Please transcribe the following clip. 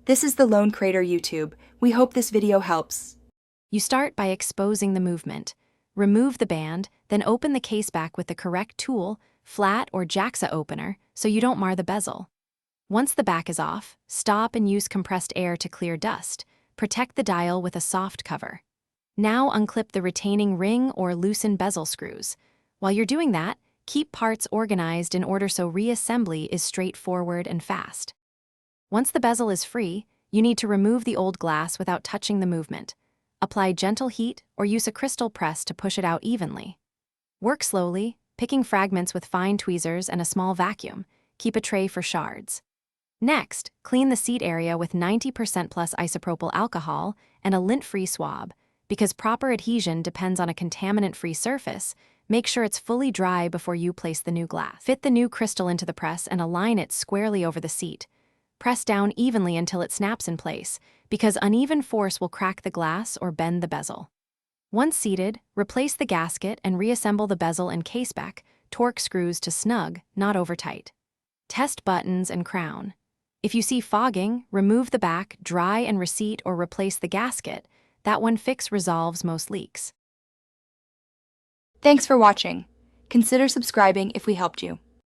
This is the Lone Crater YouTube. We hope this video helps. You start by exposing the movement. Remove the band, then open the case back with the correct tool, flat or JAXA opener, so you don't mar the bezel. Once the back is off, stop and use compressed air to clear dust. Protect the dial with a soft cover. Now unclip the retaining ring or loosen bezel screws. While you're doing that, keep parts organized in order so reassembly is straightforward and fast. Once the bezel is free, you need to remove the old glass without touching the movement. Apply gentle heat or use a crystal press to push it out evenly. Work slowly, picking fragments with fine tweezers and a small vacuum. Keep a tray for shards. Next, clean the seat area with 90% plus isopropyl alcohol and a lint-free swab. Because proper adhesion depends on a contaminant-free surface, make sure it's fully dry before you place the new glass. Fit the new crystal into the press and align it squarely over the seat. Press down evenly until it snaps in place, because uneven force will crack the glass or bend the bezel. Once seated, replace the gasket and reassemble the bezel and caseback. Torque screws to snug, not over tight. Test buttons and crown. If you see fogging, remove the back, dry and reseat or replace the gasket. That one fix resolves most leaks. Thanks for watching. Consider subscribing if we helped you.